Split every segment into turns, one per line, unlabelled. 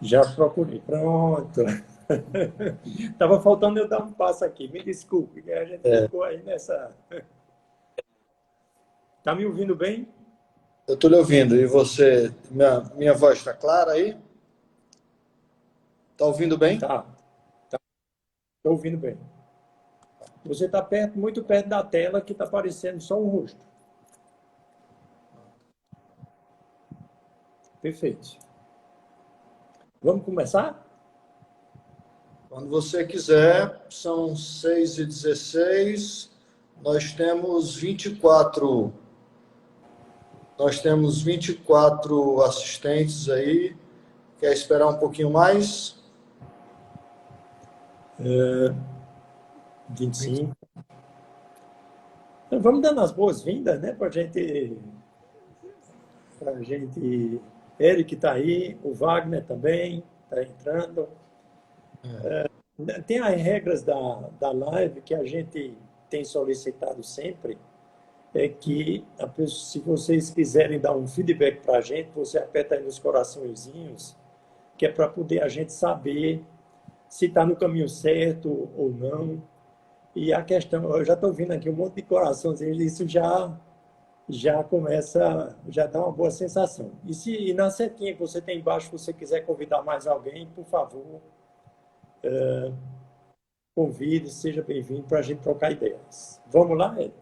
Já procurei. Pronto. Estava faltando eu dar um passo aqui. Me desculpe, que a gente ficou aí nessa. Tá me ouvindo bem?
Eu estou lhe ouvindo. E você, minha voz está clara aí? Está ouvindo bem?
Tá. Estou ouvindo bem. Você está perto, muito perto da tela que está aparecendo só o rosto. Perfeito. Vamos começar?
Quando você quiser, são 6h16. Nós temos 24, nós temos 24 assistentes aí. Quer esperar um pouquinho mais?
25. Então, vamos dando as boas-vindas, né? Para gente. Eric está aí, o Wagner também está entrando. Tem as regras da live que a gente tem solicitado sempre, é que se vocês quiserem dar um feedback para a gente, você aperta aí nos coraçõezinhos, que é para poder a gente saber se está no caminho certo ou não. E a questão, eu já estou vendo aqui um monte de coraçãozinhos, isso já começa, já dá uma boa sensação. E na setinha que você tem embaixo, se você quiser convidar mais alguém, por favor, convide, seja bem-vindo para a gente trocar ideias. Vamos lá, Ed?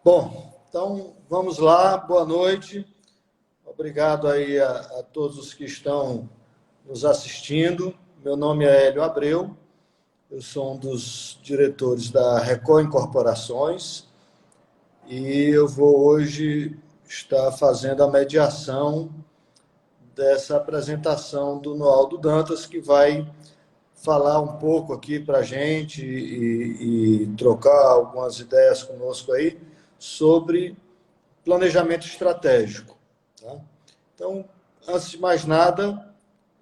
Bom, então vamos lá. Boa noite. Obrigado aí a todos os que estão nos assistindo. Meu nome é Hélio Abreu. Eu sou um dos diretores da Record Incorporações e eu vou hoje estar fazendo a mediação dessa apresentação do Noaldo Dantas, que vai falar um pouco aqui para a gente e trocar algumas ideias conosco aí sobre planejamento estratégico. Tá? Então, antes de mais nada,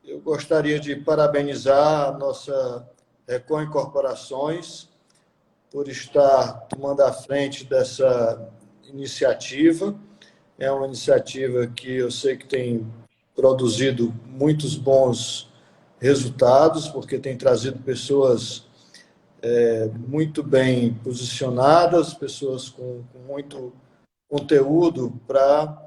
eu gostaria de parabenizar a nossa Record Incorporações por estar tomando a frente dessa iniciativa. É uma iniciativa que eu sei que tem produzido muitos bons resultados, porque tem trazido pessoas muito bem posicionadas, pessoas com muito conteúdo para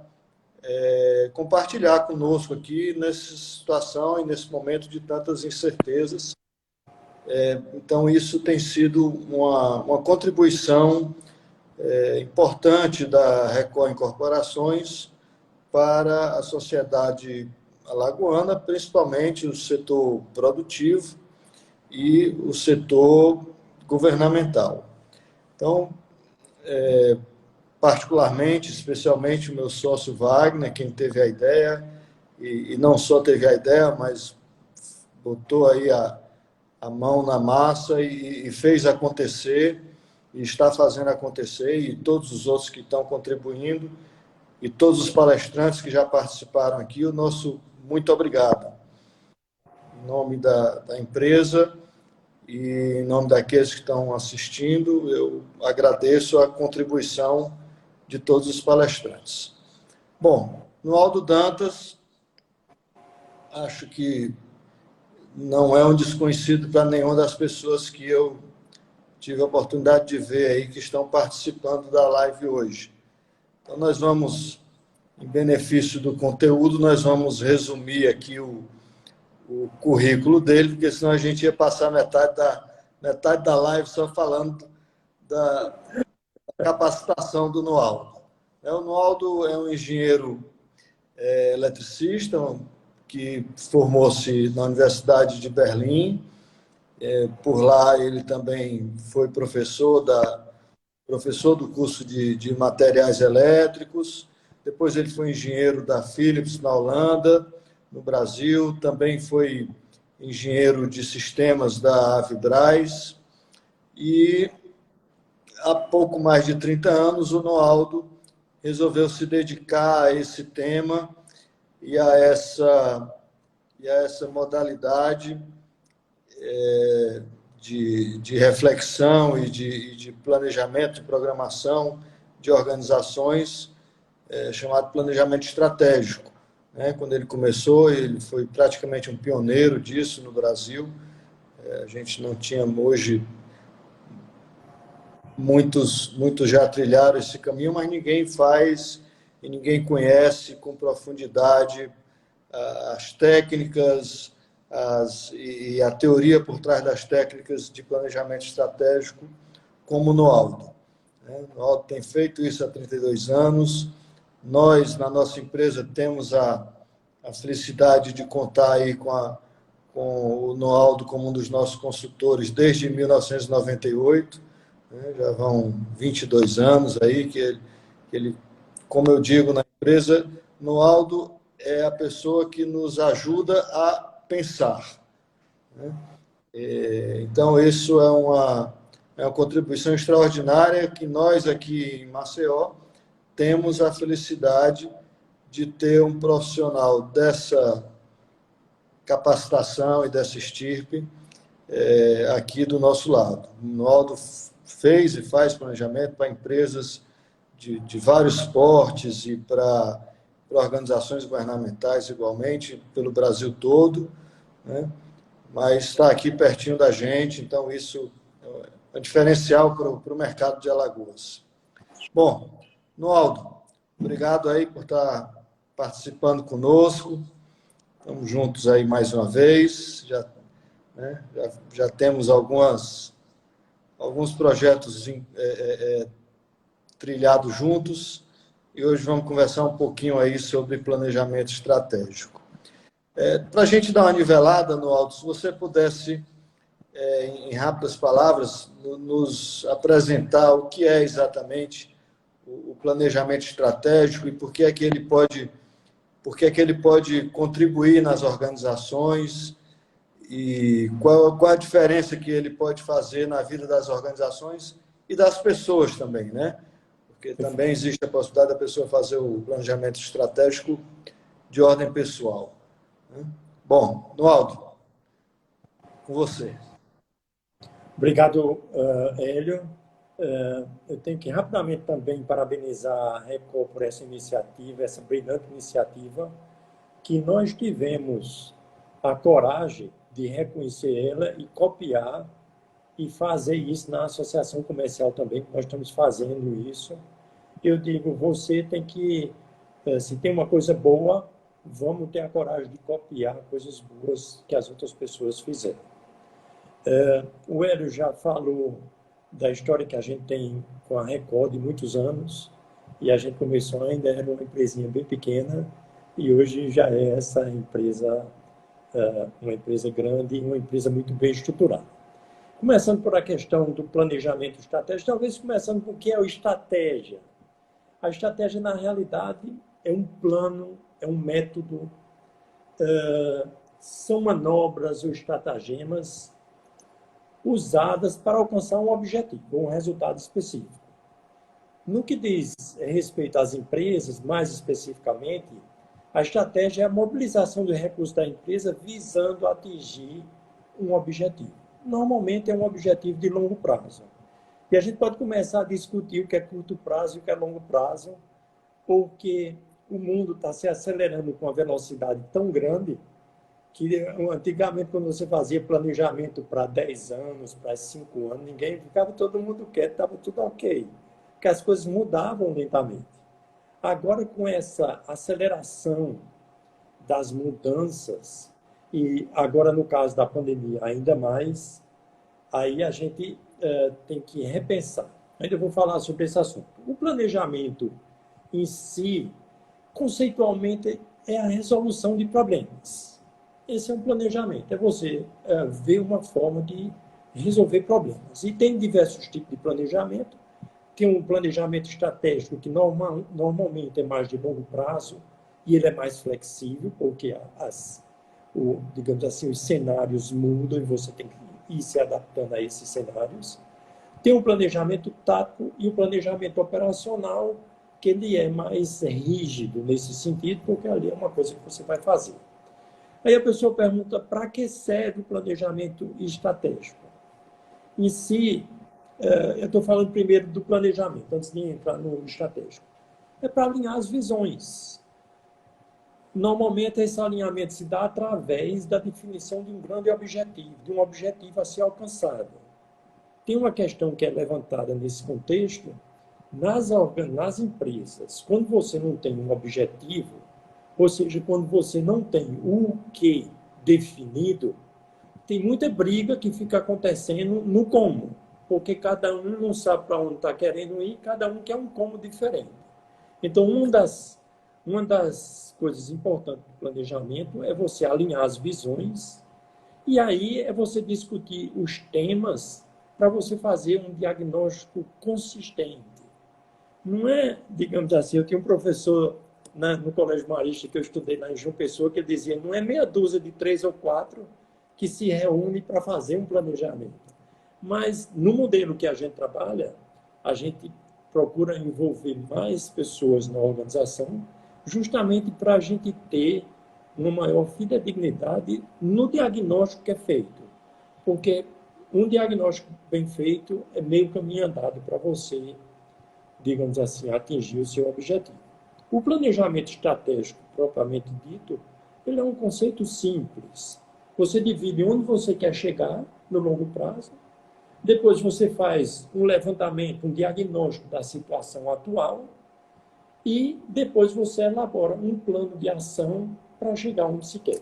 compartilhar conosco aqui nessa situação e nesse momento de tantas incertezas. Então, isso tem sido uma contribuição importante da Record Incorporações para a sociedade alagoana, principalmente o setor produtivo e o setor governamental. Então, particularmente, especialmente o meu sócio Wagner, quem teve a ideia, e não só teve a ideia, mas botou aí a mão na massa e fez acontecer, e está fazendo acontecer, e todos os outros que estão contribuindo, e todos os palestrantes que já participaram aqui, o nosso muito obrigado. Em nome da empresa e em nome daqueles que estão assistindo, eu agradeço a contribuição de todos os palestrantes. Bom, no Aldo Dantas, acho que não é um desconhecido para nenhuma das pessoas que eu tive a oportunidade de ver aí que estão participando da live hoje. Então, nós vamos, em benefício do conteúdo, nós vamos resumir aqui o currículo dele, porque senão a gente ia passar metade da live só falando da capacitação do Noaldo. O Noaldo é um engenheiro eletricista que formou-se na Universidade de Berlim. Por lá ele também foi professor do curso de materiais elétricos. Depois ele foi engenheiro da Philips na Holanda, no Brasil. Também foi engenheiro de sistemas da Avibraz. E há pouco mais de 30 anos o Noaldo resolveu se dedicar a esse tema e a essa modalidade de reflexão e de planejamento, de programação de organizações, chamado planejamento estratégico. né? Quando ele começou, ele foi praticamente um pioneiro disso no Brasil. A gente não tinha hoje, muitos já trilharam esse caminho, mas ninguém faz e ninguém conhece com profundidade as técnicas e a teoria por trás das técnicas de planejamento estratégico, como o Noaldo. O Noaldo tem feito isso há 32 anos. Nós, na nossa empresa, temos a felicidade de contar aí com o Noaldo como um dos nossos consultores desde 1998. Já vão 22 anos aí que ele, como eu digo na empresa, Noaldo é a pessoa que nos ajuda a pensar. Então, isso é uma contribuição extraordinária que nós aqui em Maceió temos a felicidade de ter um profissional dessa capacitação e dessa estirpe aqui do nosso lado. O Noaldo fez e faz planejamento para empresas de vários portes e para organizações governamentais igualmente, pelo Brasil todo, né? Mas está aqui pertinho da gente, então isso é um diferencial para o mercado de Alagoas. Bom, Noaldo, obrigado aí por estar participando conosco. Estamos juntos aí mais uma vez. Já temos alguns projetos trilhados juntos e hoje vamos conversar um pouquinho aí sobre planejamento estratégico. Para a gente dar uma nivelada, Noaldo, se você pudesse, em rápidas palavras, nos apresentar o que é exatamente o planejamento estratégico e por que é que ele pode contribuir nas organizações e qual a diferença que ele pode fazer na vida das organizações e das pessoas também, né? Porque também existe a possibilidade da pessoa fazer o planejamento estratégico de ordem pessoal. Bom, Noaldo, com você.
Obrigado, Hélio. Eu tenho que rapidamente também parabenizar a Record por essa iniciativa, essa brilhante iniciativa, que nós tivemos a coragem de reconhecer ela e copiar e fazer isso na associação comercial também, que nós estamos fazendo isso. Eu digo, você tem que, se tem uma coisa boa, vamos ter a coragem de copiar coisas boas que as outras pessoas fizeram. O Hélio já falou da história que a gente tem com a Record de muitos anos, e a gente começou ainda, era uma empresinha bem pequena, e hoje já é essa empresa, uma empresa grande e uma empresa muito bem estruturada. Começando por a questão do planejamento estratégico, talvez começando com o que é a estratégia. A estratégia, na realidade, é um plano, é um método, são manobras ou estratagemas usadas para alcançar um objetivo, um resultado específico. No que diz respeito às empresas, mais especificamente, a estratégia é a mobilização dos recursos da empresa visando atingir um objetivo. Normalmente é um objetivo de longo prazo. E a gente pode começar a discutir o que é curto prazo e o que é longo prazo, porque o mundo está se acelerando com uma velocidade tão grande que antigamente, quando você fazia planejamento para 10 anos, para 5 anos, ninguém ficava, todo mundo quieto, estava tudo ok. Porque as coisas mudavam lentamente. Agora, com essa aceleração das mudanças, e agora no caso da pandemia ainda mais, aí a gente tem que repensar. Ainda vou falar sobre esse assunto. O planejamento em si, conceitualmente, é a resolução de problemas. Esse é um planejamento, é você ver uma forma de resolver problemas. E tem diversos tipos de planejamento. Tem um planejamento estratégico que normalmente é mais de longo prazo e ele é mais flexível, porque digamos assim, os cenários mudam e você tem que ir se adaptando a esses cenários. Tem um planejamento tático e o planejamento operacional, que ele é mais rígido nesse sentido, porque ali é uma coisa que você vai fazer. Aí a pessoa pergunta, para que serve o planejamento estratégico? Em si, eu estou falando primeiro do planejamento, antes de entrar no estratégico. É para alinhar as visões. Normalmente, esse alinhamento se dá através da definição de um grande objetivo, de um objetivo a ser alcançado. Tem uma questão que é levantada nesse contexto, nas empresas. Quando você não tem um objetivo, ou seja, quando você não tem o que definido, tem muita briga que fica acontecendo no como, porque cada um não sabe para onde está querendo ir, cada um quer um como diferente. Então, uma das coisas importantes do planejamento é você alinhar as visões, e aí é você discutir os temas para você fazer um diagnóstico consistente. Não é, digamos assim, eu tinha um professor no Colégio Marista que eu estudei lá em João Pessoa, que ele dizia, não é meia dúzia de 3 ou 4 que se reúne para fazer um planejamento. Mas no modelo que a gente trabalha, a gente procura envolver mais pessoas na organização, justamente para a gente ter uma maior fidedignidade no diagnóstico que é feito. Porque um diagnóstico bem feito é meio caminho andado para você, digamos assim, atingir o seu objetivo. O planejamento estratégico, propriamente dito, ele é um conceito simples. Você divide onde você quer chegar no longo prazo, depois você faz um levantamento, um diagnóstico da situação atual e depois você elabora um plano de ação para chegar onde se quer.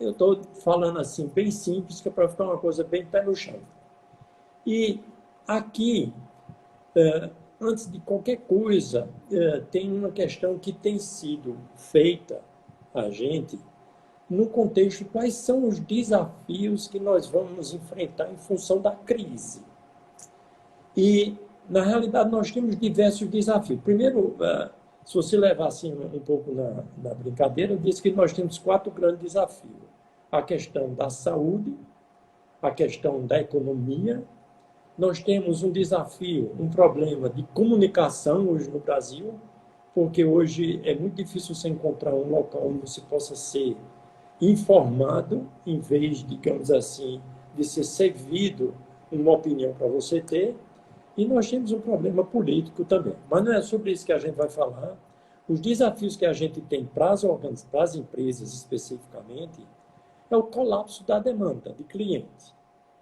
Eu estou falando assim, bem simples, que é para ficar uma coisa bem pé no chão. E aqui, antes de qualquer coisa, tem uma questão que tem sido feita a gente no contexto quais são os desafios que nós vamos enfrentar em função da crise. E, na realidade, nós temos diversos desafios. Primeiro, se você levar assim um pouco na brincadeira, eu disse que nós temos 4 grandes desafios. A questão da saúde, a questão da economia, nós temos um desafio, um problema de comunicação hoje no Brasil, porque hoje é muito difícil você encontrar um local onde você possa ser informado, em vez, digamos assim, de ser servido uma opinião para você ter. E nós temos um problema político também. Mas não é sobre isso que a gente vai falar. Os desafios que a gente tem para as empresas especificamente é o colapso da demanda de clientes.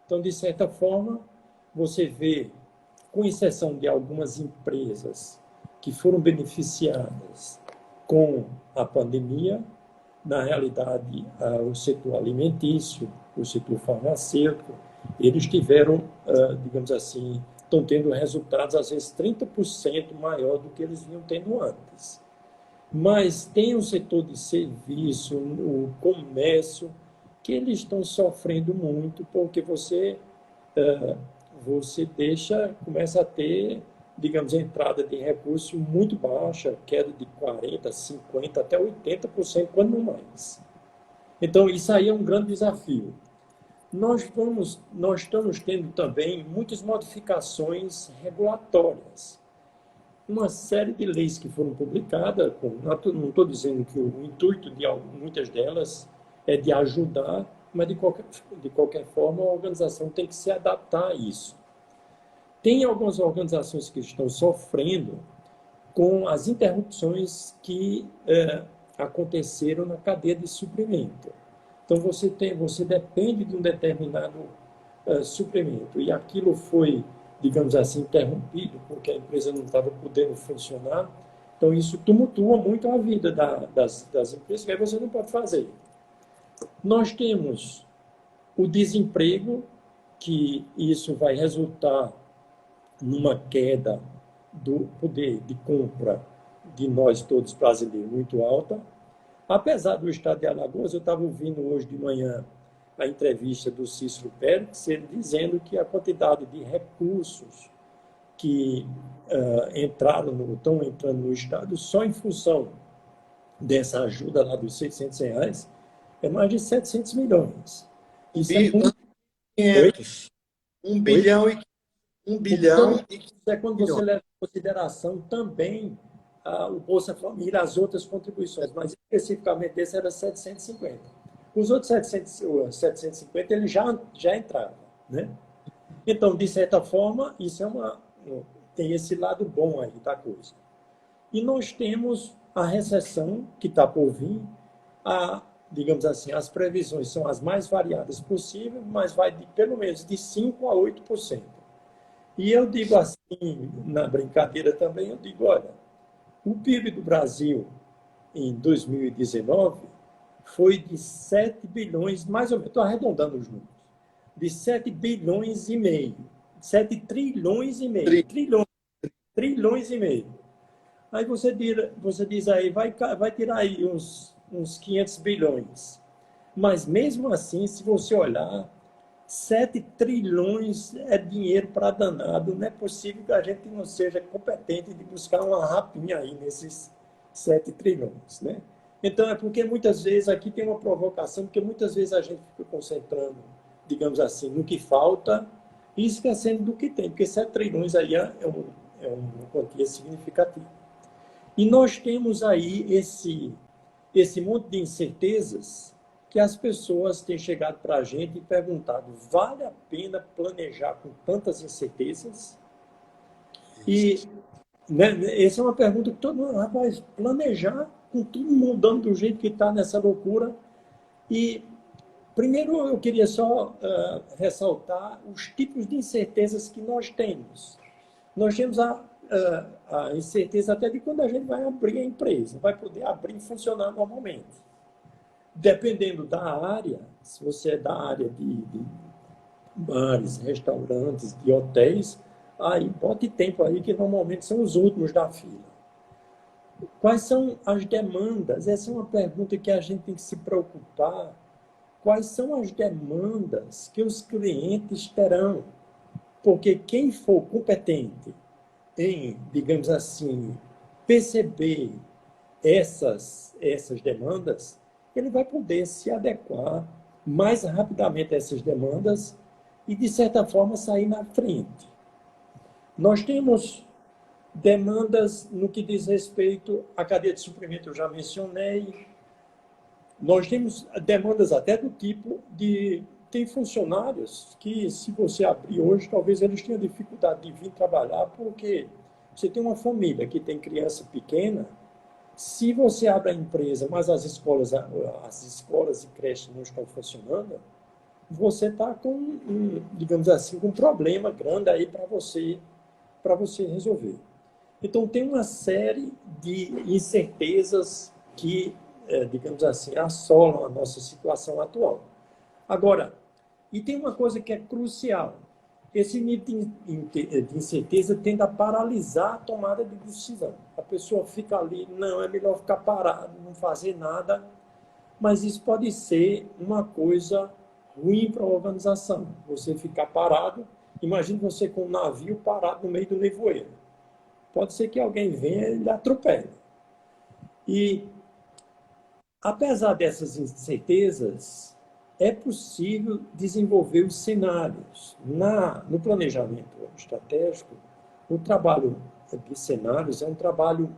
Então, de certa forma, você vê, com exceção de algumas empresas que foram beneficiadas com a pandemia, na realidade, o setor alimentício, o setor farmacêutico, eles tiveram, digamos assim, estão tendo resultados, às vezes, 30% maior do que eles vinham tendo antes. Mas tem o setor de serviço, o comércio, que eles estão sofrendo muito, porque você começa a ter, digamos, entrada de recurso muito baixa, queda de 40%, 50%, até 80%, quando não mais. Então, isso aí é um grande desafio. Nós estamos tendo também muitas modificações regulatórias. Uma série de leis que foram publicadas, não estou dizendo que o intuito de muitas delas é de ajudar, mas de qualquer forma a organização tem que se adaptar a isso. Tem algumas organizações que estão sofrendo com as interrupções que aconteceram na cadeia de suprimento. Então, você depende de um determinado suprimento e aquilo foi, digamos assim, interrompido porque a empresa não estava podendo funcionar. Então, isso tumultua muito a vida das empresas, que aí você não pode fazer. Nós temos o desemprego, que isso vai resultar numa queda do poder de compra de nós todos brasileiros muito alta. Apesar do estado de Alagoas, eu estava ouvindo hoje de manhã a entrevista do Cícero Pérez, ele dizendo que a quantidade de recursos que estão entrando no estado só em função dessa ajuda lá dos R$ 600 é mais de 700 milhões. Isso é muito...
500. 1 bilhão e 1 bilhão
Então, isso é quando você leva em consideração também o Bolsa Família, as outras contribuições, mas especificamente esse era 750. Os outros 750 ele já entrava, né? Então, de certa forma, isso tem esse lado bom aí da coisa. E nós temos a recessão que está por vir, digamos assim, as previsões são as mais variadas possíveis, mas vai de pelo menos de 5% a 8%. E eu digo assim, na brincadeira também, eu digo, olha, o PIB do Brasil em 2019 foi de 7 bilhões, mais ou menos, estou arredondando os números, de 7 bilhões e meio, 7 trilhões e meio, trilhões e meio. Aí você diz aí, vai tirar aí uns 500 bilhões. Mas mesmo assim, se você olhar, 7 trilhões é dinheiro para danado. Não é possível que a gente não seja competente de buscar uma rapinha aí nesses 7 trilhões, né? Então, é porque muitas vezes aqui tem uma provocação, porque muitas vezes a gente fica concentrando, digamos assim, no que falta e esquecendo do que tem, porque 7 trilhões aí é uma quantia significativa. E nós temos aí esse monte de incertezas que as pessoas têm chegado para a gente e perguntado, vale a pena planejar com tantas incertezas? E né, essa é uma pergunta que todo mundo, rapaz, planejar com tudo mudando do jeito que está nessa loucura. E primeiro eu queria só ressaltar os tipos de incertezas que nós temos. Nós temos a incerteza até de quando a gente vai abrir a empresa, vai poder abrir e funcionar normalmente. Dependendo da área, se você é da área de bares, restaurantes, de hotéis, aí bote tempo aí que normalmente são os últimos da fila. Quais são as demandas? Essa é uma pergunta que a gente tem que se preocupar. Quais são as demandas que os clientes terão? Porque quem for competente em, digamos assim, perceber essas demandas, ele vai poder se adequar mais rapidamente a essas demandas e, de certa forma, sair na frente. Nós temos demandas no que diz respeito à cadeia de suprimento, eu já mencionei. Nós temos demandas até do tipo de... Tem funcionários que, se você abrir hoje, talvez eles tenham dificuldade de vir trabalhar, porque você tem uma família que tem criança pequena. Se você abre a empresa, mas as escolas e creches não estão funcionando, você está com, digamos assim, com um problema grande aí para você resolver. Então, tem uma série de incertezas que, digamos assim, assolam a nossa situação atual. Agora, e tem uma coisa que é crucial. Esse nível de incerteza tende a paralisar a tomada de decisão. A pessoa fica ali, não, é melhor ficar parado, não fazer nada, mas isso pode ser uma coisa ruim para a organização. Você ficar parado, imagine você com um navio parado no meio do nevoeiro. Pode ser que alguém venha e lhe atropele. E, apesar dessas incertezas, é possível desenvolver os cenários. No planejamento estratégico, o trabalho de cenários é um trabalho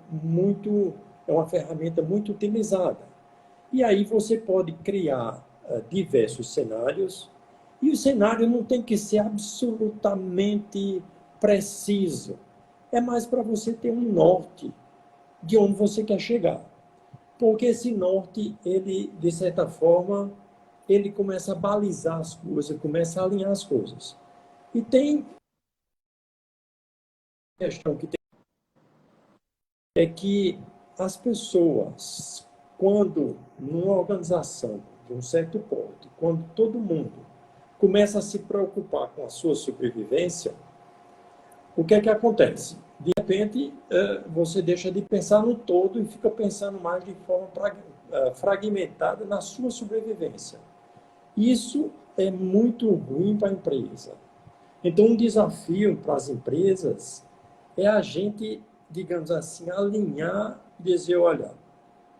é uma ferramenta muito utilizada. E aí você pode criar diversos cenários, e o cenário não tem que ser absolutamente preciso. É mais para você ter um norte de onde você quer chegar. Porque esse norte, ele, de certa forma, ele começa a balizar as coisas, começa a alinhar as coisas. E tem questão que tem é que as pessoas, quando numa organização de um certo porte, quando todo mundo começa a se preocupar com a sua sobrevivência, o que é que acontece? De repente, você deixa de pensar no todo e fica pensando mais de forma fragmentada na sua sobrevivência. Isso é muito ruim para a empresa. Então, um desafio para as empresas é a gente, digamos assim, alinhar e dizer, olha,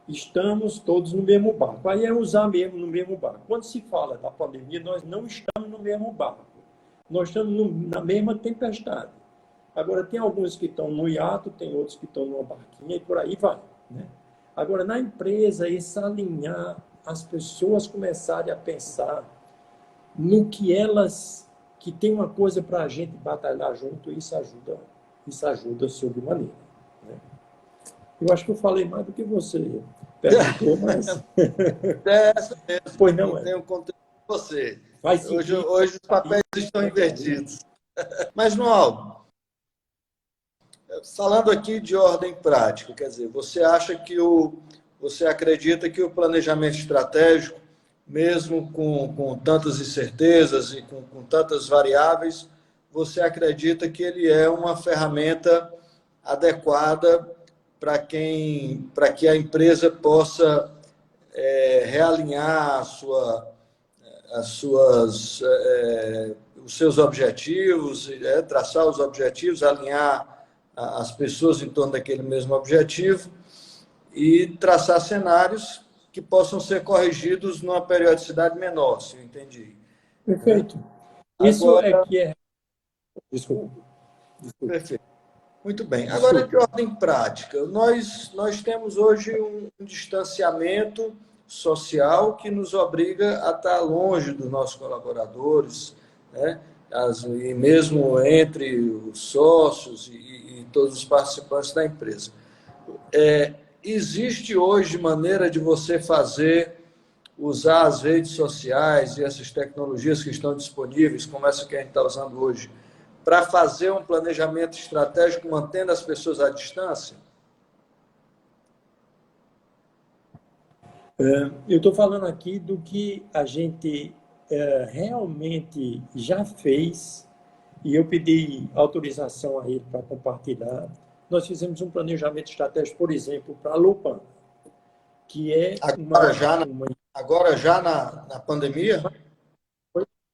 estamos todos no mesmo barco. Aí é usar mesmo no mesmo barco. Quando se fala da pandemia, nós não estamos no mesmo barco. Nós estamos na mesma tempestade. Agora, tem alguns que estão no iate, tem outros que estão numa barquinha e por aí vai, né? Agora, na empresa, esse alinhar, as pessoas começarem a pensar no que tem uma coisa para a gente batalhar junto, isso ajuda sobremaneira, né? Eu acho que eu falei mais do que você perguntou, mas
É essa mesmo,
pois
não
não é.
tenho conteúdo de você.
Vai
Hoje,
seguir
hoje os papéis estão invertidos. Mas, Noal, falando aqui de ordem prática, quer dizer, você acredita que o planejamento estratégico, mesmo com tantas incertezas e com tantas variáveis, você acredita que ele é uma ferramenta adequada para que a empresa possa realinhar as suas, os seus objetivos, traçar os objetivos, alinhar as pessoas em torno daquele mesmo objetivo e traçar cenários que possam ser corrigidos numa periodicidade menor, se eu entendi. Né?
perfeito. Isso é
Agora,
que é. Desculpa, desculpa,
perfeito. Muito bem. Agora, de
desculpa.
ordem prática, nós temos hoje um distanciamento social que nos obriga a estar longe dos nossos colaboradores, né? E mesmo entre os sócios e todos os participantes da empresa. Existe hoje maneira de você usar as redes sociais e essas tecnologias que estão disponíveis, como essa que a gente está usando hoje, para fazer um planejamento estratégico mantendo as pessoas à distância?
Eu estou falando aqui do que a gente realmente já fez e eu pedi autorização a ele para compartilhar. Nós fizemos um planejamento estratégico, por exemplo, para a Lupan, que é
Agora já na pandemia?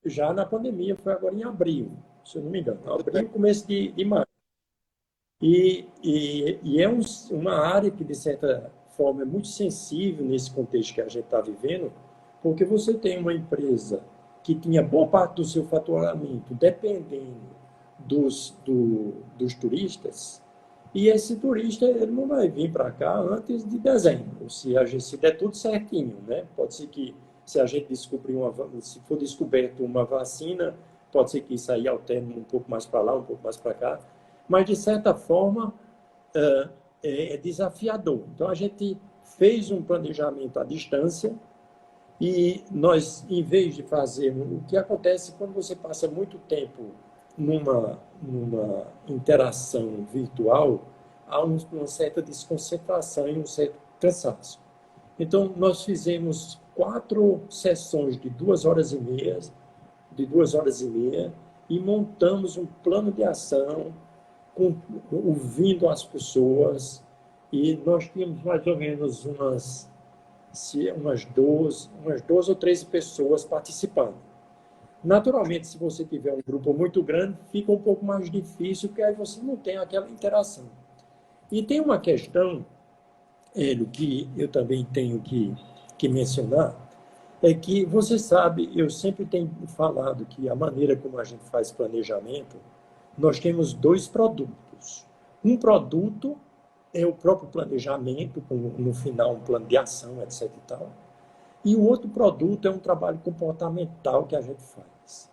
já na pandemia, foi agora em abril, se eu não me engano, abril, começo de maio. E é uma área que, de certa forma, é muito sensível nesse contexto que a gente está vivendo, porque você tem uma empresa que tinha boa parte do seu faturamento dependendo dos turistas, e esse turista ele não vai vir para cá antes de dezembro, se der tudo certinho, né? Pode ser que, se a gente descobrir se for descoberto uma vacina, pode ser que isso aí altere um pouco mais para lá, um pouco mais para cá, mas de certa forma é desafiador. Então a gente fez um planejamento à distância e nós, em vez de fazer o que acontece quando você passa muito tempo numa interação virtual, há uma certa desconcentração e um certo cansaço. Então nós fizemos 4 sessões de 2 horas e meia, e montamos um plano de ação ouvindo as pessoas, e nós tínhamos mais ou menos umas 12 ou 13 pessoas participando. Naturalmente, se você tiver um grupo muito grande, fica um pouco mais difícil, porque aí você não tem aquela interação. E tem uma questão, Hélio, que eu também tenho que mencionar, é que, você sabe, eu sempre tenho falado que a maneira como a gente faz planejamento, nós temos 2 produtos. Um produto é o próprio planejamento, com no final um plano de ação, etc. e tal. E o outro produto é um trabalho comportamental que a gente faz.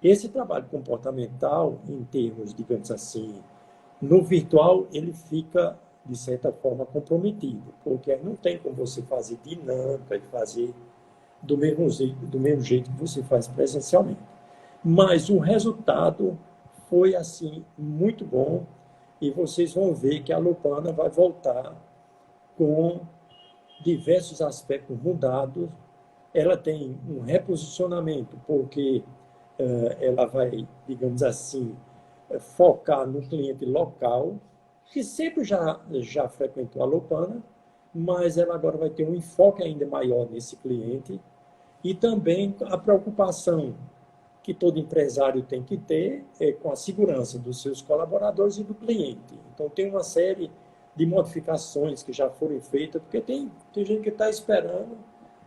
Esse trabalho comportamental, em termos, digamos assim, no virtual, ele fica, de certa forma, comprometido, porque não tem como você fazer dinâmica e fazer do mesmo jeito que você faz presencialmente. Mas o resultado foi, assim, muito bom, e vocês vão ver que a Lupana vai voltar com diversos aspectos mudados. Ela tem um reposicionamento, porque ela vai, digamos assim, focar no cliente local, que sempre já frequentou a Lupana, mas ela agora vai ter um enfoque ainda maior nesse cliente, e também a preocupação que todo empresário tem que ter com a segurança dos seus colaboradores e do cliente. Então, tem uma série de modificações que já foram feitas, porque tem gente que está esperando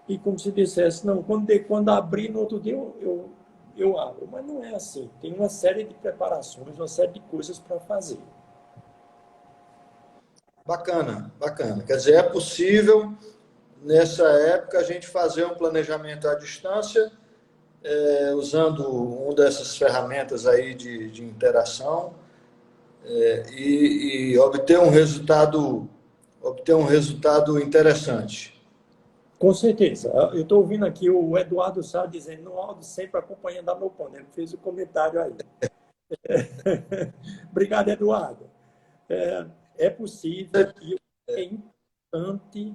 e, como se dissesse, não, quando abrir no outro dia eu abro. Mas não é assim. Tem uma série de preparações, uma série de coisas para fazer.
Bacana, bacana. Quer dizer, é possível, nessa época, a gente fazer um planejamento à distância, usando uma dessas ferramentas aí de interação, e obter um resultado obter um resultado interessante.
Com certeza. Eu estou ouvindo aqui o Eduardo Sá dizendo, no áudio sempre acompanhando a Nopon. Ele fez o comentário aí. Obrigado, Eduardo. É possível e é importante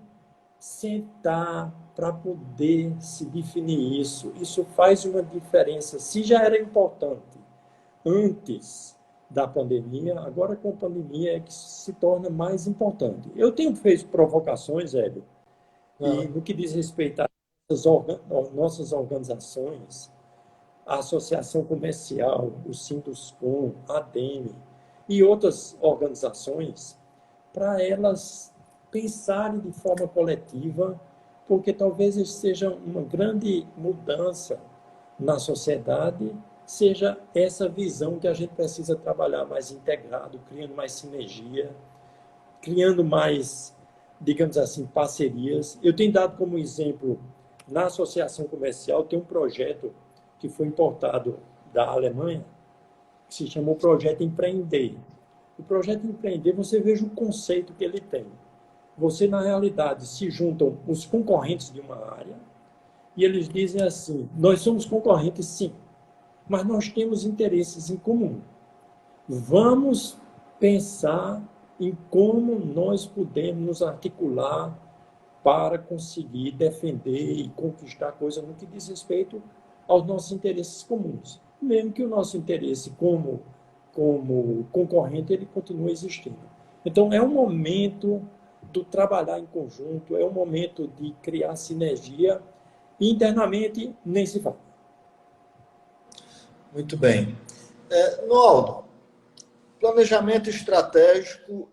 sentar para poder se definir isso. Isso faz uma diferença. Se já era importante antes da pandemia, agora com a pandemia é que se torna mais importante. Eu tenho feito provocações, Hélio, e no que diz respeito às nossas organizações, a Associação Comercial, o Sinduscom, a ADEME e outras organizações, para elas pensarem de forma coletiva, porque talvez isso seja uma grande mudança na sociedade, seja essa visão que a gente precisa trabalhar mais integrado, criando mais sinergia, criando mais, digamos assim, parcerias. Eu tenho dado como exemplo, na Associação Comercial, tem um projeto que foi importado da Alemanha, que se chamou Projeto Empreender. O Projeto Empreender, você veja o conceito que ele tem. Você, na realidade, se juntam os concorrentes de uma área e eles dizem assim, nós somos concorrentes, sim, mas nós temos interesses em comum. Vamos pensar em como nós podemos nos articular para conseguir defender e conquistar coisas no que diz respeito aos nossos interesses comuns. Mesmo que o nosso interesse como concorrente ele continue existindo. Então, é um momento do trabalhar em conjunto, é um momento de criar sinergia, e internamente nem se fala.
Muito bem. Noaldo, planejamento estratégico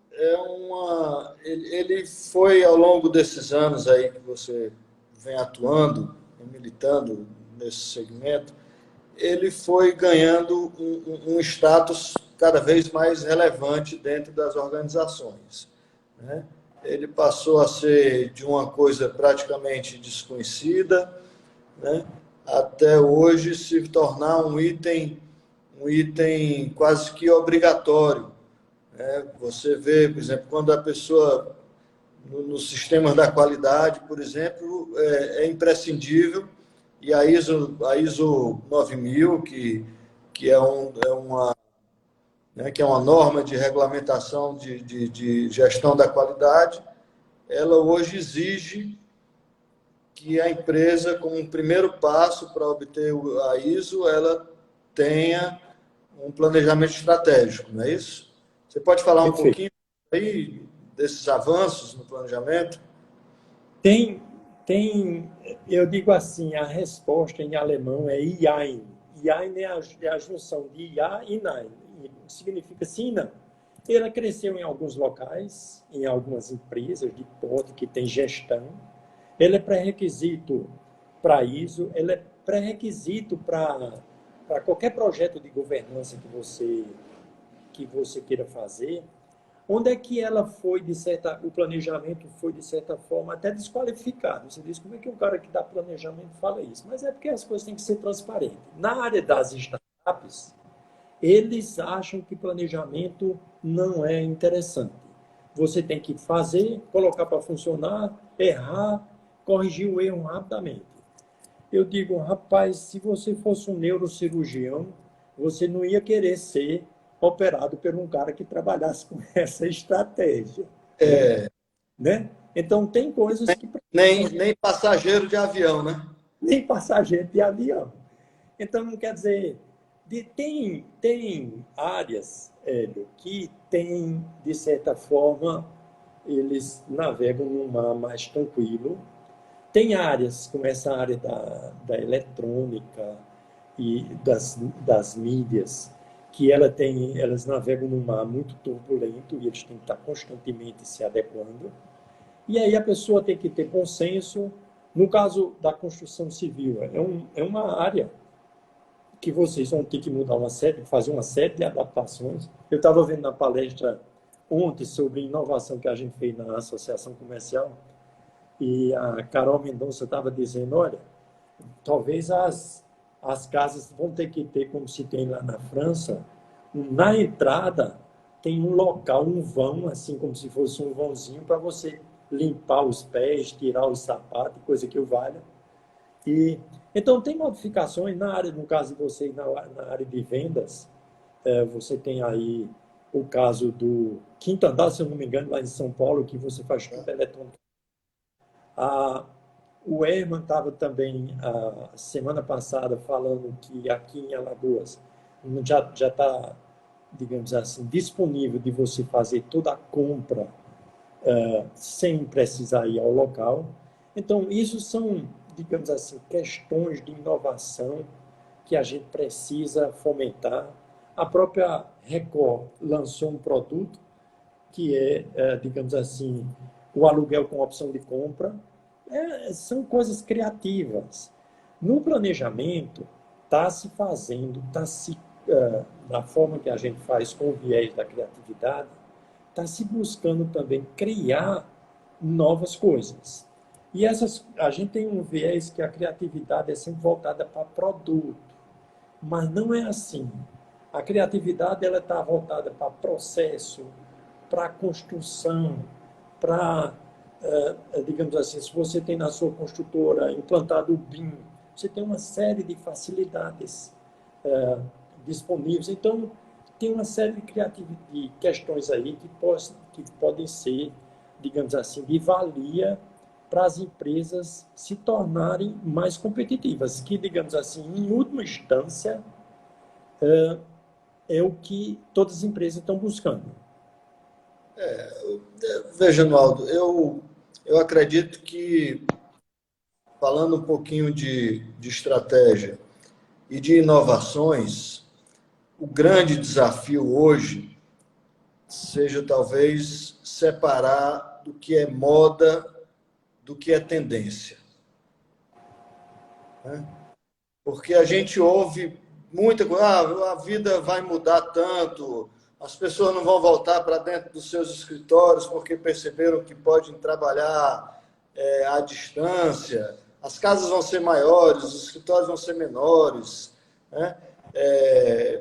ele foi, ao longo desses anos aí que você vem atuando e militando nesse segmento, ele foi ganhando um status cada vez mais relevante dentro das organizações, né? Ele passou a ser de uma coisa praticamente desconhecida, né, até hoje se tornar um item quase que obrigatório. Você vê, por exemplo, quando a pessoa, nos sistemas da qualidade, por exemplo, é imprescindível, e a ISO 9000, que é uma, né, que é uma norma de regulamentação de gestão da qualidade, ela hoje exige que a empresa, como um primeiro passo para obter a ISO, ela tenha um planejamento estratégico, não é isso? Você pode falar um pouquinho aí desses avanços no planejamento?
Tem, eu digo assim, a resposta em alemão é IAIN. IAIN é a junção de IA e NEIN, significa sim e não. Ela cresceu em alguns locais, em algumas empresas de porte que tem gestão. Ela é pré-requisito para ISO, ela é pré-requisito para qualquer projeto de governança que você queira fazer. Onde é que ela foi, o planejamento foi, de certa forma, até desqualificado? Você diz, como é que um cara que dá planejamento fala isso? Mas é porque as coisas têm que ser transparentes. Na área das startups, eles acham que planejamento não é interessante. Você tem que fazer, colocar para funcionar, errar, corrigir o erro rapidamente. Eu digo, rapaz, se você fosse um neurocirurgião, você não ia querer ser operado por um cara que trabalhasse com essa estratégia. Né? Então, tem coisas que...
Nem passageiro de avião, né?
Nem passageiro de avião. Então, não quer dizer... Tem áreas, Hélio, que tem, de certa forma, eles navegam num mar mais tranquilo. Tem áreas, como essa área da eletrônica e das mídias, que elas navegam num mar muito turbulento e eles têm que estar constantemente se adequando. E aí a pessoa tem que ter bom senso. No caso da construção civil, é uma área que vocês vão ter que fazer uma série de adaptações. Eu estava vendo na palestra ontem sobre inovação que a gente fez na Associação Comercial, e a Carol Mendonça estava dizendo, olha, talvez as casas vão ter que ter, como se tem lá na França, na entrada, tem um local, um vão, assim como se fosse um vãozinho, para você limpar os pés, tirar os sapatos, coisa que o valha. E, então, tem modificações na área, no caso de vocês, na área de vendas, você tem aí o caso do Quinto Andar, se eu não me engano, lá em São Paulo, que você faz tudo eletrônico. O Herman estava também, a semana passada, falando que aqui em Alagoas já está, digamos assim, disponível de você fazer toda a compra sem precisar ir ao local. Então, isso são, digamos assim, questões de inovação que a gente precisa fomentar. A própria Record lançou um produto que digamos assim, o aluguel com opção de compra. São coisas criativas. No planejamento, está se fazendo, da forma que a gente faz com o viés da criatividade, está se buscando também criar novas coisas. E a gente tem um viés que a criatividade é sempre voltada para produto, mas não é assim. A criatividade ela está voltada para processo, para construção, para, digamos assim, se você tem na sua construtora implantado o BIM, você tem uma série de facilidades disponíveis. Então, tem uma série de questões aí que podem ser, digamos assim, de valia para as empresas se tornarem mais competitivas, que, digamos assim, em última instância, é o que todas as empresas estão buscando.
Veja, Naldo, eu acredito que, falando um pouquinho de estratégia e de inovações, o grande desafio hoje seja talvez separar do que é moda do que é tendência. Né? Porque a gente ouve muita coisa, a vida vai mudar tanto, as pessoas não vão voltar para dentro dos seus escritórios porque perceberam que podem trabalhar à distância, as casas vão ser maiores, os escritórios vão ser menores, né?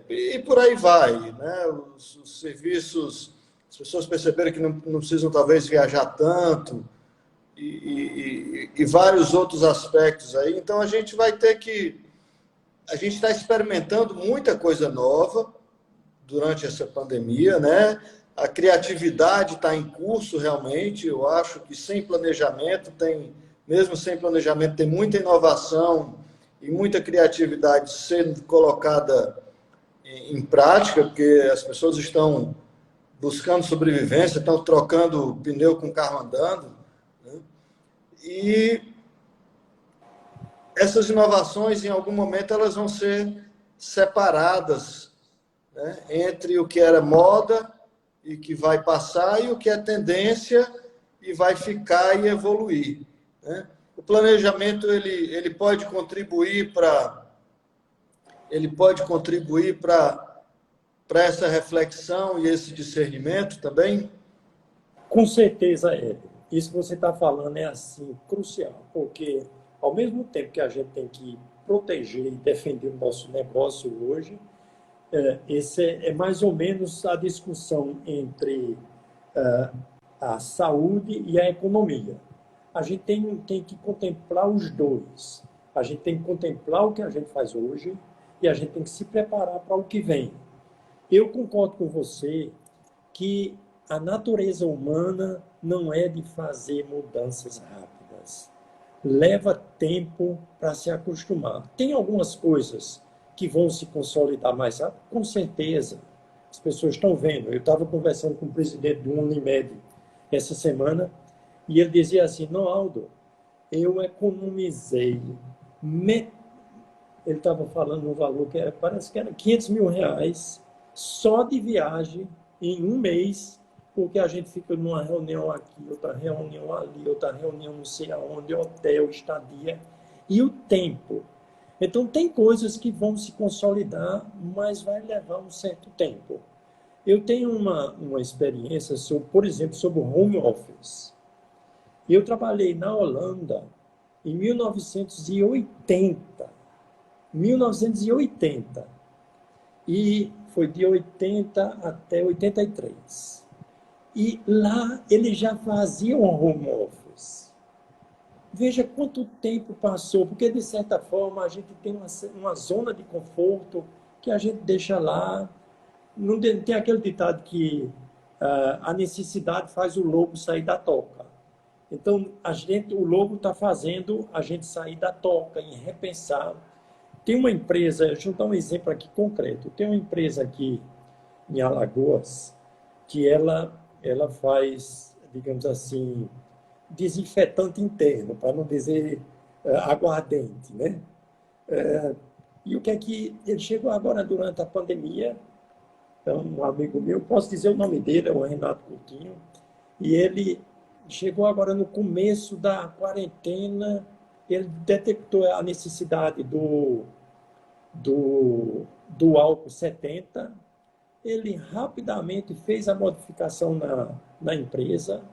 E por aí vai, né? Os serviços, as pessoas perceberam que não precisam talvez viajar tanto e vários outros aspectos aí. Então a gente está experimentando muita coisa nova durante essa pandemia, né? A criatividade está em curso realmente. Eu acho que sem planejamento mesmo sem planejamento, tem muita inovação e muita criatividade sendo colocada em prática, porque as pessoas estão buscando sobrevivência, estão trocando pneu com carro andando, né? E essas inovações, em algum momento, elas vão ser separadas, né, entre o que era moda e que vai passar e o que é tendência e vai ficar e evoluir, né? O planejamento ele pode contribuir para essa reflexão e esse discernimento também.
Com certeza é. Isso que você está falando é assim crucial, porque ao mesmo tempo que a gente tem que proteger e defender o nosso negócio hoje, esse é mais ou menos a discussão entre a saúde e a economia. A gente tem que contemplar os dois. A gente tem que contemplar o que a gente faz hoje e a gente tem que se preparar para o que vem. Eu concordo com você que a natureza humana não é de fazer mudanças rápidas. Leva tempo para se acostumar. Tem algumas coisas que vão se consolidar mais rápido? Com certeza. As pessoas estão vendo. Eu estava conversando com o presidente do Unimed essa semana e ele dizia assim, não, Aldo, eu economizei. Ele estava falando um valor que parece que era 500 mil reais só de viagem em um mês, porque a gente fica numa reunião aqui, outra reunião ali, outra reunião não sei aonde, hotel, estadia, e o tempo. Então, tem coisas que vão se consolidar, mas vai levar um certo tempo. Eu tenho uma experiência, por exemplo, sobre o home office. Eu trabalhei na Holanda em 1980. 1980. e foi de 80 até 83. E lá ele já fazia um home office. Veja quanto tempo passou, porque de certa forma a gente tem uma zona de conforto que a gente deixa lá. Não tem aquele ditado que a necessidade faz o lobo sair da toca. Então, o lobo está fazendo a gente sair da toca, em repensar. Tem uma empresa, deixa eu dar um exemplo aqui concreto. Tem uma empresa aqui em Alagoas que ela faz, digamos assim, desinfetante interno, para não dizer aguardente, né? E o que é que ele chegou agora durante a pandemia? Então, um amigo meu, posso dizer o nome dele, é o Renato Coutinho, e ele chegou agora no começo da quarentena, ele detectou a necessidade do álcool 70, ele rapidamente fez a modificação na empresa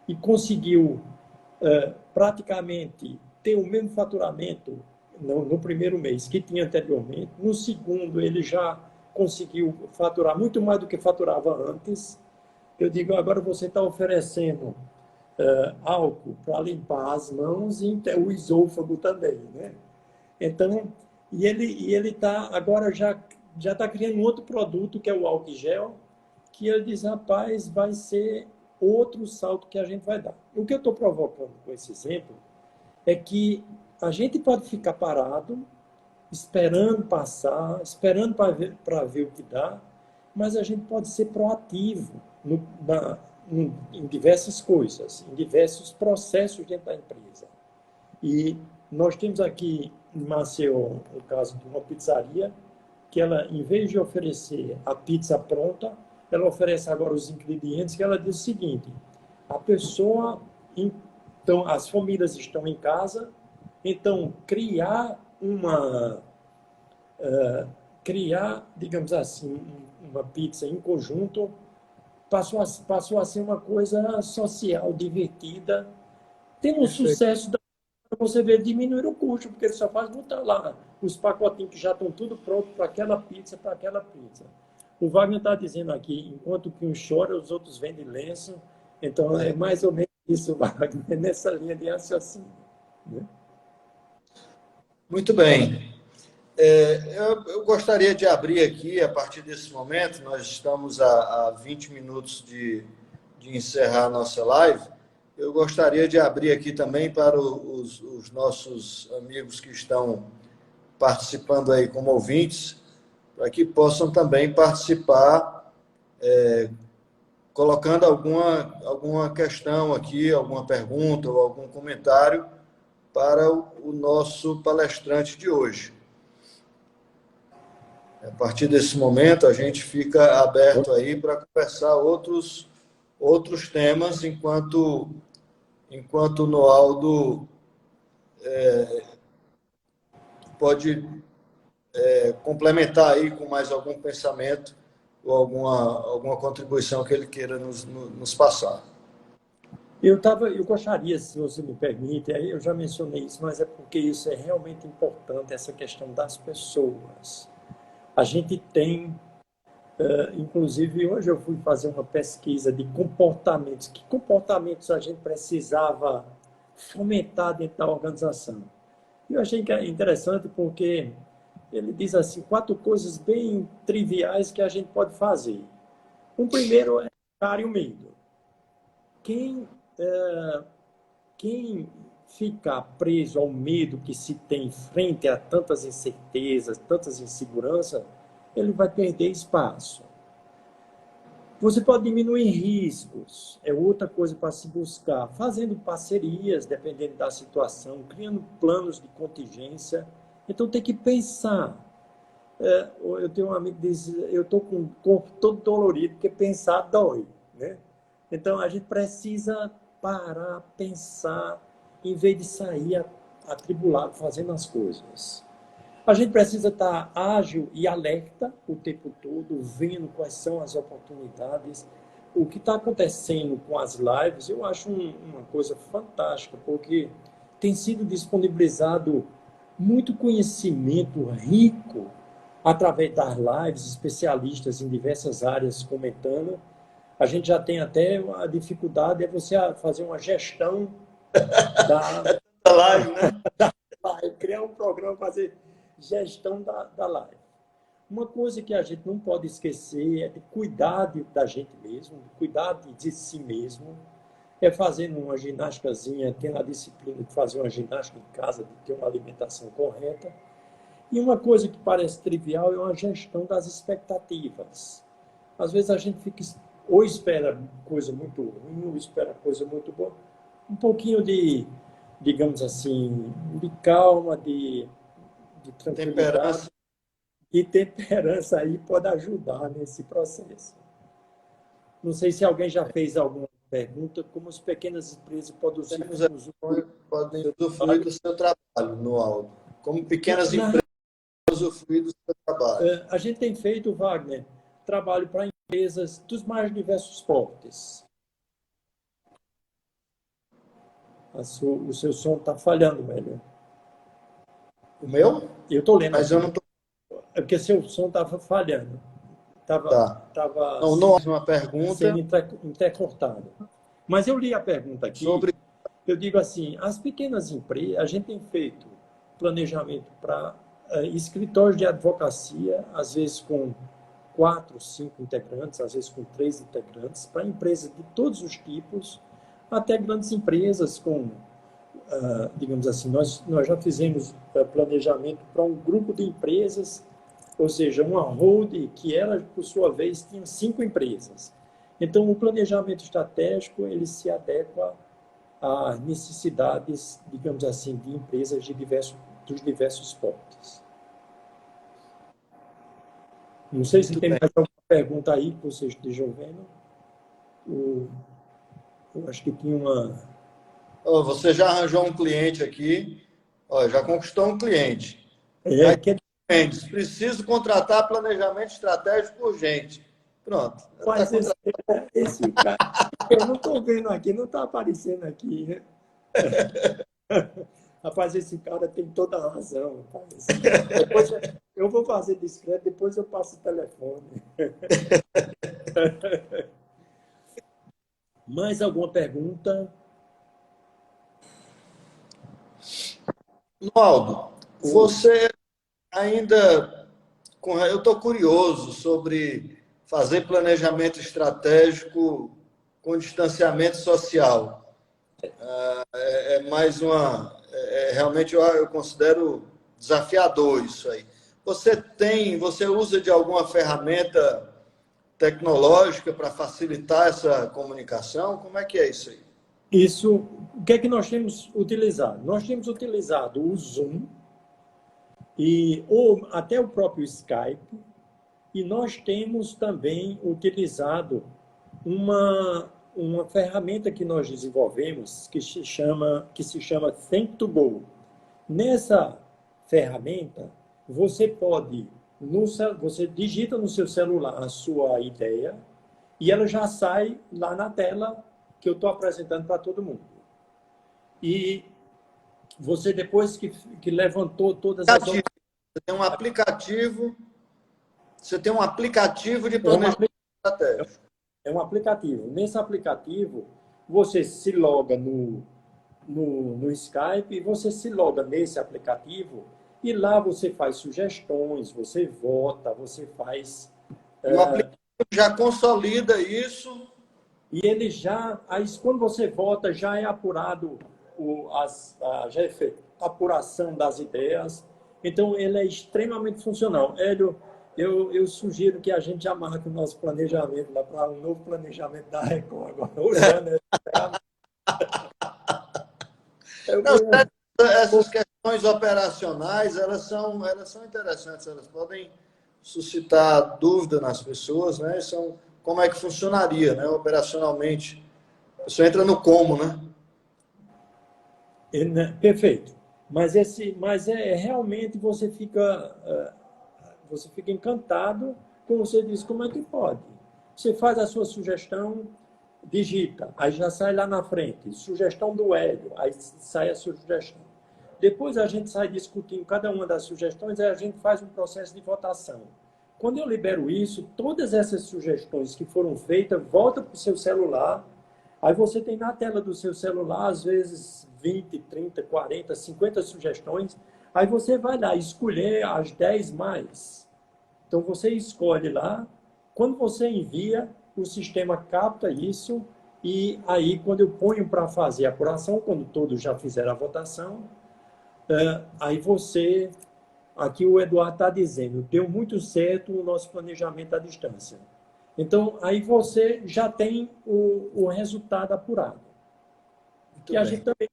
e conseguiu praticamente ter o mesmo faturamento no primeiro mês que tinha anteriormente. No segundo, ele já conseguiu faturar muito mais do que faturava antes. Eu digo, agora você está oferecendo álcool para limpar as mãos e o esôfago também, né? Então, e ele está agora já está criando outro produto, que é o álcool gel, que ele diz, rapaz, vai ser outro salto que a gente vai dar. O que eu estou provocando com esse exemplo é que a gente pode ficar parado, esperando passar, esperando para ver o que dá, mas a gente pode ser proativo em diversas coisas, em diversos processos dentro da empresa. E nós temos aqui em Maceió o caso de uma pizzaria que ela, em vez de oferecer a pizza pronta, ela oferece agora os ingredientes, que ela diz o seguinte, a pessoa, então, as famílias estão em casa, então criar, digamos assim, uma pizza em conjunto passou a ser uma coisa social, divertida, tem um sucesso para você ver diminuir o custo, porque ele só faz botar lá os pacotinhos que já estão tudo pronto para aquela pizza, para aquela pizza. O Wagner está dizendo aqui, enquanto que um chora, os outros vendem lenço. Então, é mais ou menos isso, Wagner, nessa linha de raciocínio. Né?
Muito bem. Eu gostaria de abrir aqui, a partir desse momento, nós estamos a 20 minutos de encerrar a nossa live. Eu gostaria de abrir aqui também para os nossos amigos que estão participando aí como ouvintes, para que possam também participar, colocando alguma questão aqui, alguma pergunta ou algum comentário para o nosso palestrante de hoje. A partir desse momento, a gente fica aberto aí para conversar outros temas, enquanto o Noaldo pode complementar aí com mais algum pensamento ou alguma contribuição que ele queira nos passar.
Eu gostaria, se você me permite, aí eu já mencionei isso, mas é porque isso é realmente importante, essa questão das pessoas. A gente tem, inclusive hoje eu fui fazer uma pesquisa de comportamentos, que comportamentos a gente precisava fomentar dentro da organização. E eu achei que é interessante porque ele diz assim, 4 coisas bem triviais que a gente pode fazer. O primeiro é o medo. Quem ficar preso ao medo que se tem frente a tantas incertezas, tantas inseguranças, ele vai perder espaço. Você pode diminuir riscos, é outra coisa para se buscar, fazendo parcerias, dependendo da situação, criando planos de contingência. Então tem que pensar. Eu tenho um amigo que diz, eu estou com o corpo todo dolorido, porque pensar dói, né? Então a gente precisa parar, pensar, em vez de sair atribulado fazendo as coisas. A gente precisa estar ágil e alerta o tempo todo, vendo quais são as oportunidades. O que está acontecendo com as lives, eu acho uma coisa fantástica, porque tem sido disponibilizado muito conhecimento rico através das lives, especialistas em diversas áreas comentando. A gente já tem até a dificuldade de você fazer uma gestão da
live, né?
live, criar um programa para fazer gestão da live. Uma coisa que a gente não pode esquecer é de cuidar da gente mesmo, de cuidar de si mesmo, é fazendo uma ginásticazinha, tendo a disciplina de fazer uma ginástica em casa, de ter uma alimentação correta. E uma coisa que parece trivial é uma gestão das expectativas. Às vezes a gente fica, ou espera coisa muito ruim, ou espera coisa muito boa. Um pouquinho de, digamos assim, de calma, de tranquilidade e temperança aí pode ajudar nesse processo. Não sei se alguém já fez alguma pergunta, como as pequenas empresas podem
usufruir do seu trabalho no Aldo. Como pequenas empresas usufruir do seu trabalho.
A gente tem feito, Wagner, trabalho para empresas dos mais diversos portes. O seu som está falhando, velho.
O meu?
Eu estou lendo.
Mas eu não estou.
É porque seu som estava falhando. Estava
não, uma pergunta
sendo intercortado. Mas eu li a pergunta aqui. Eu digo assim, as pequenas empresas, a gente tem feito planejamento para escritórios de advocacia, às vezes com 4, 5 integrantes, às vezes com 3 integrantes, para empresas de todos os tipos, até grandes empresas com, digamos assim, nós já fizemos planejamento para um grupo de empresas, ou seja, uma holding que ela, por sua vez, tinha 5 empresas. Então, o planejamento estratégico, ele se adequa às necessidades, digamos assim, de empresas dos diversos portes. Não sei se tem mais alguma pergunta aí que vocês estejam vendo. Eu acho que tinha uma...
Você já arranjou um cliente aqui, já conquistou um cliente. Mendes, preciso contratar planejamento estratégico urgente. Pronto.
Mas esse cara, eu não estou vendo aqui, não está aparecendo aqui, né? Rapaz, esse cara tem toda a razão. Depois eu vou fazer discreto, depois eu passo o telefone. Mais alguma pergunta?
Aldo, você ainda... Eu estou curioso sobre fazer planejamento estratégico com distanciamento social. Realmente eu considero desafiador isso aí. Você usa de alguma ferramenta tecnológica para facilitar essa comunicação? Como é que é isso aí?
O que é que nós temos utilizado? Nós temos utilizado o Zoom ou até o próprio Skype, e nós temos também utilizado uma ferramenta que nós desenvolvemos que se chama Think to Go. Nessa ferramenta, você digita no seu celular a sua ideia e ela já sai lá na tela que eu estou apresentando para todo mundo. E você, depois que levantou todas as...
Você tem um aplicativo de planejamento estratégico.
É um aplicativo. Nesse aplicativo, você se loga no Skype e você se loga nesse aplicativo e lá você faz sugestões, você vota, você faz...
O aplicativo já consolida isso.
E ele aí, quando você vota, já é apurado já é feita a apuração das ideias. Então, ele é extremamente funcional. Hélio, eu sugiro que a gente já marque o nosso planejamento lá para um novo planejamento da Record agora. Usando
essas questões operacionais, elas são interessantes, elas podem suscitar dúvida nas pessoas, né? Como é que funcionaria, né, operacionalmente? Você entra no como, né?
Perfeito. Mas realmente você fica encantado quando você diz como é que pode. Você faz a sua sugestão, digita, aí já sai lá na frente, sugestão do Hélio, aí sai a sua sugestão. Depois a gente sai discutindo cada uma das sugestões, aí a gente faz um processo de votação. Quando eu libero isso, todas essas sugestões que foram feitas voltam para o seu celular. Aí você tem na tela do seu celular, às vezes, 20, 30, 40, 50 sugestões. Aí você vai lá escolher as 10 mais. Então você escolhe lá. Quando você envia, o sistema capta isso. E aí, quando eu ponho para fazer a apuração, quando todos já fizeram a votação, aí você... Aqui o Eduardo está dizendo, deu muito certo o nosso planejamento à distância. Então, aí você já tem o resultado apurado.
Muito
E a
bem.
gente também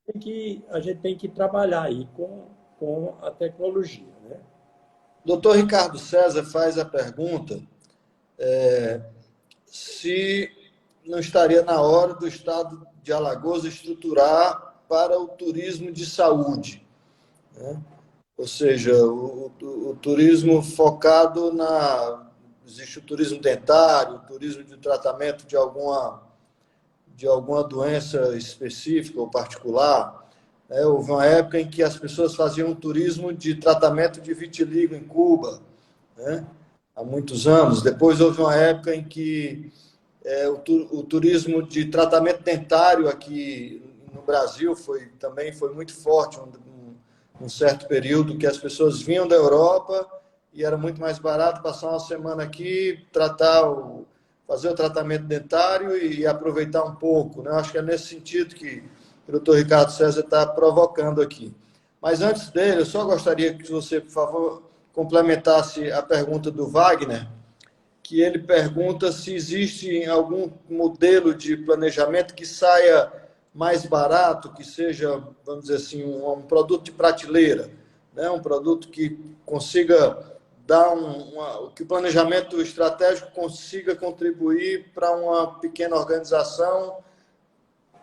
tem que trabalhar aí com a tecnologia, né?
Doutor Ricardo César faz a pergunta se não estaria na hora do Estado de Alagoas estruturar para o turismo de saúde, né? Ou seja, o turismo focado na... Existe o turismo dentário, o turismo de tratamento de alguma doença específica ou particular. Houve uma época em que as pessoas faziam um turismo de tratamento de vitiligo em Cuba, né? Há muitos anos. Depois houve uma época em que o turismo de tratamento dentário aqui no Brasil também foi muito forte, um certo período que as pessoas vinham da Europa e era muito mais barato passar uma semana aqui, fazer o tratamento dentário e aproveitar um pouco, né? Acho que é nesse sentido que o doutor Ricardo César está provocando aqui. Mas antes dele, eu só gostaria que você, por favor, complementasse a pergunta do Wagner, que ele pergunta se existe algum modelo de planejamento que saia mais barato, que seja, vamos dizer assim, um produto de prateleira, né? Um produto que consiga dar que o planejamento estratégico consiga contribuir para uma pequena organização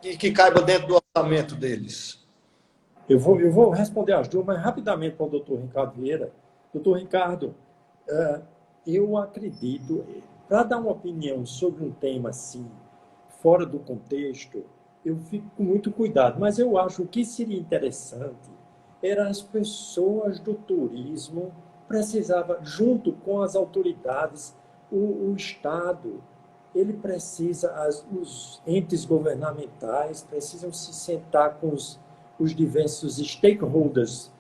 e que caiba dentro do orçamento deles.
Eu vou responder as duas, mas rapidamente para o doutor Ricardo Vieira. Doutor Ricardo, eu acredito, para dar uma opinião sobre um tema assim, fora do contexto, eu fico com muito cuidado, mas eu acho que seria interessante era as pessoas do turismo precisava, junto com as autoridades, o Estado, ele precisa, os entes governamentais precisam se sentar com os diversos stakeholders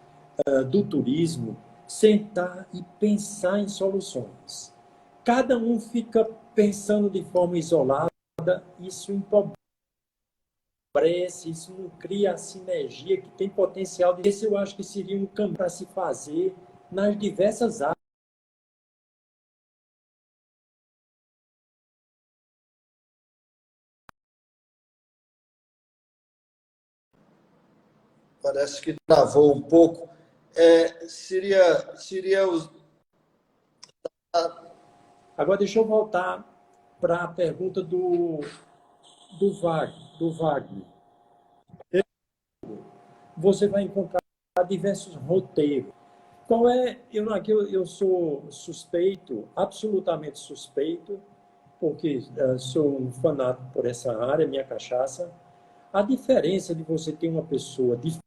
do turismo, sentar e pensar em soluções. Cada um fica pensando de forma isolada, isso empobrece, isso não cria a sinergia que tem potencial. Esse eu acho que seria um caminho para se fazer nas diversas áreas.
Parece que travou um pouco. Seria os...
Agora, deixa eu voltar para a pergunta do Wagner. Você vai encontrar diversos roteiros. Qual é? Eu sou suspeito, absolutamente suspeito, porque sou um fanático por essa área, minha cachaça. A diferença de você ter uma pessoa de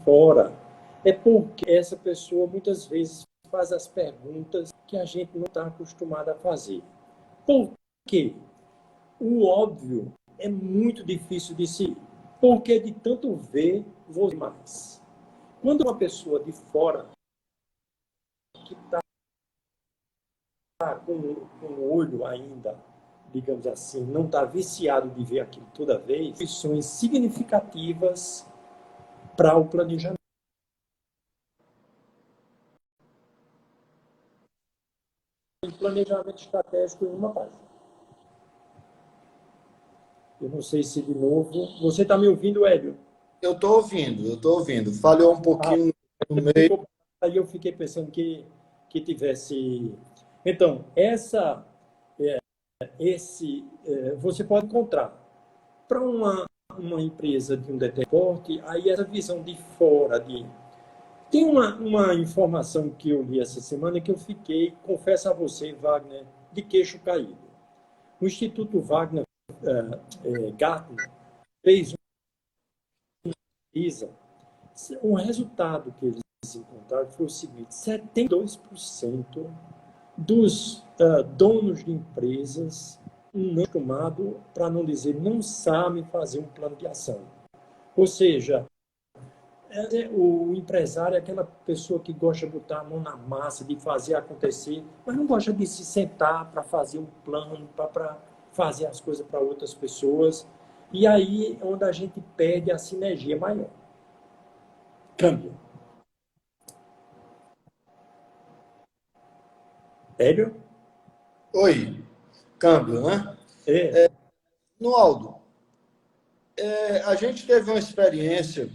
fora é porque essa pessoa muitas vezes faz as perguntas que a gente não está acostumado a fazer. Por quê? O óbvio é muito difícil de se ir, porque de tanto ver, vou mais. Quando uma pessoa de fora que está com o olho ainda, digamos assim, não está viciado de ver aquilo toda vez, lições significativas para o planejamento. Planejamento estratégico em uma página. Eu não sei se de novo. Você está me ouvindo, Hélio?
Eu estou ouvindo. Falhou um pouquinho no meio.
Aí eu fiquei pensando que tivesse. Então, você pode encontrar para uma empresa de um deterporte, aí essa visão de fora. Tem uma informação que eu li essa semana que eu fiquei, confesso a você, Wagner, de queixo caído. O Instituto Wagner Gartner fez uma pesquisa O resultado que eles encontraram foi o seguinte: 72% dos donos de empresas não acostumado, para não dizer, não sabem fazer um plano de ação. Ou seja, o empresário é aquela pessoa que gosta de botar a mão na massa, de fazer acontecer, mas não gosta de se sentar para fazer um plano, para fazer as coisas para outras pessoas. E aí é onde a gente perde a sinergia maior. Câmbio. Hélio?
Oi, câmbio, né?
É.
No Aldo, a gente teve uma experiência,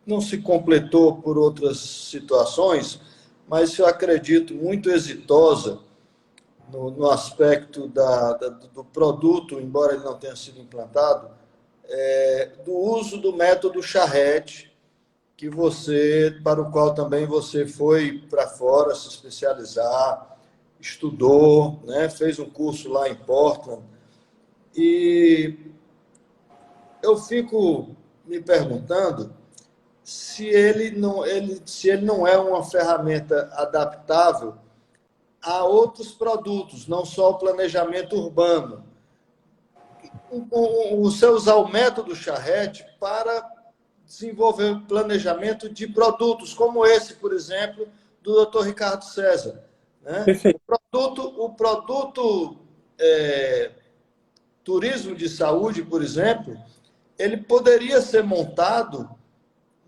não se completou por outras situações, mas eu acredito muito exitosa no aspecto do produto, embora ele não tenha sido implantado, do uso do método Charrette, para o qual também você foi para fora se especializar, estudou, né, fez um curso lá em Portland. E eu fico me perguntando se ele não é uma ferramenta adaptável a outros produtos, não só o planejamento urbano. Você usar o método Charrette para desenvolver planejamento de produtos, como esse, por exemplo, do Dr. Ricardo César. Né?
Perfeito.
O produto turismo de saúde, por exemplo, ele poderia ser montado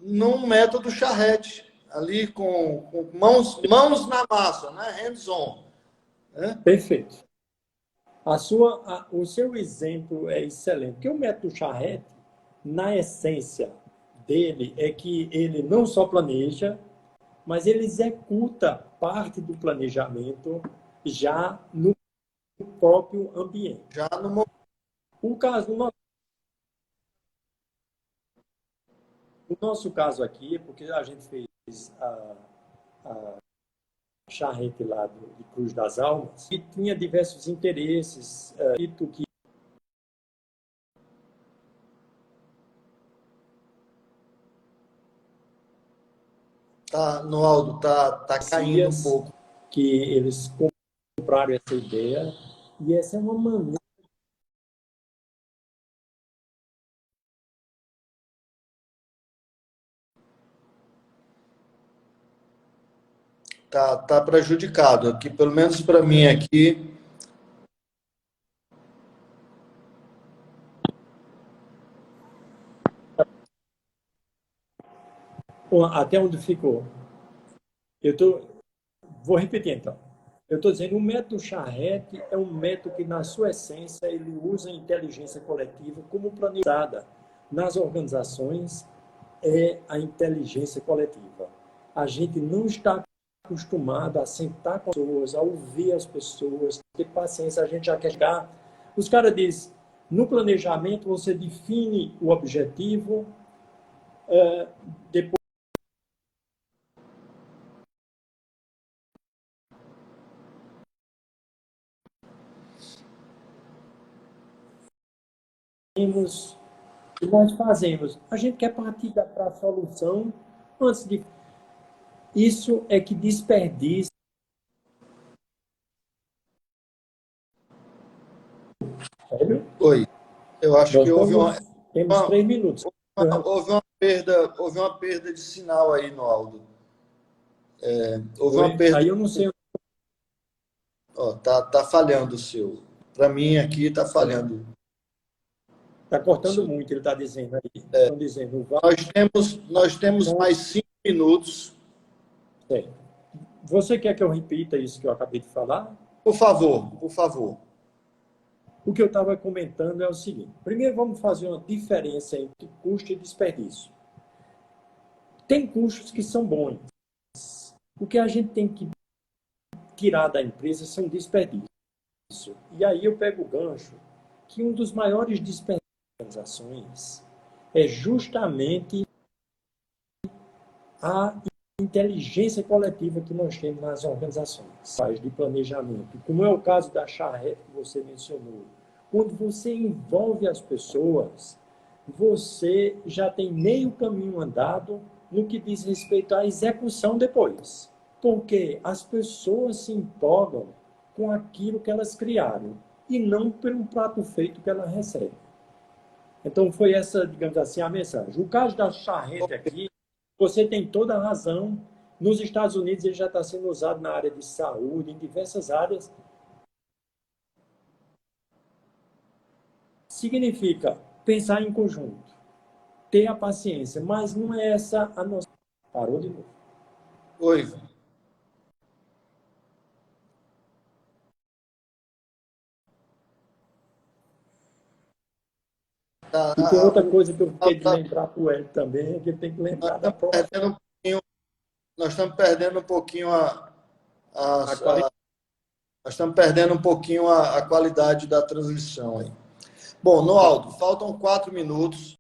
num método Charrette, ali com mãos na massa, né? Hands-on. Né?
Perfeito. O seu exemplo é excelente, porque o método Charrette, na essência dele, é que ele não só planeja, mas ele executa parte do planejamento já no próprio ambiente.
Já no
O caso, o nosso caso aqui, porque a gente fez a charrete lá de Cruz das Almas, e tinha diversos interesses, que
no Aldo, tá caindo um pouco.
que eles compraram essa ideia, e essa é uma maneira.
Tá prejudicado aqui, pelo menos para mim aqui.
Até onde ficou? Vou repetir então. Eu estou dizendo, o método Charrette é um método que, na sua essência, ele usa a inteligência coletiva como planejada. Nas organizações, é a inteligência coletiva. A gente não está acostumado a sentar com as pessoas, a ouvir as pessoas, ter paciência, a gente já quer chegar. Os caras dizem, no planejamento você define o objetivo, depois e nós fazemos. A gente quer partir para a solução antes de. Isso é que desperdiça. Sério?
Oi, eu acho que
Temos 3 minutos.
houve uma perda de sinal aí no Aldo. Houve uma perda.
Aí eu não sei.
Tá falhando o seu. Para mim aqui está falhando.
Está cortando muito, ele está dizendo aí. Estão dizendo.
Nós temos mais 5 minutos.
Certo. Você quer que eu repita isso que eu acabei de falar?
Por favor, por favor.
O que eu estava comentando é o seguinte. Primeiro, vamos fazer uma diferença entre custo e desperdício. Tem custos que são bons. O que a gente tem que tirar da empresa são desperdícios. E aí eu pego o gancho que um dos maiores desperdícios das organizações é justamente a inteligência coletiva que nós temos nas organizações, de planejamento, como é o caso da charrete que você mencionou, quando você envolve as pessoas você já tem meio caminho andado no que diz respeito à execução depois. Porque as pessoas se empolgam com aquilo que elas criaram e não pelo prato feito que ela recebe. Então, foi essa, digamos assim, a mensagem. O caso da charrete aqui, você tem toda a razão. Nos Estados Unidos, ele já está sendo usado na área de saúde, em diversas áreas. Significa pensar em conjunto, ter a paciência, mas não é essa a nossa... Parou de novo.
Oi.
E tem outra coisa que eu fiquei de lembrar para o Hélio também, é que ele tem que lembrar da prova.
Nós estamos perdendo um pouquinho
A qualidade.
nós estamos perdendo um pouquinho a qualidade da transmissão aí. Bom, Noaldo, faltam 4 minutos.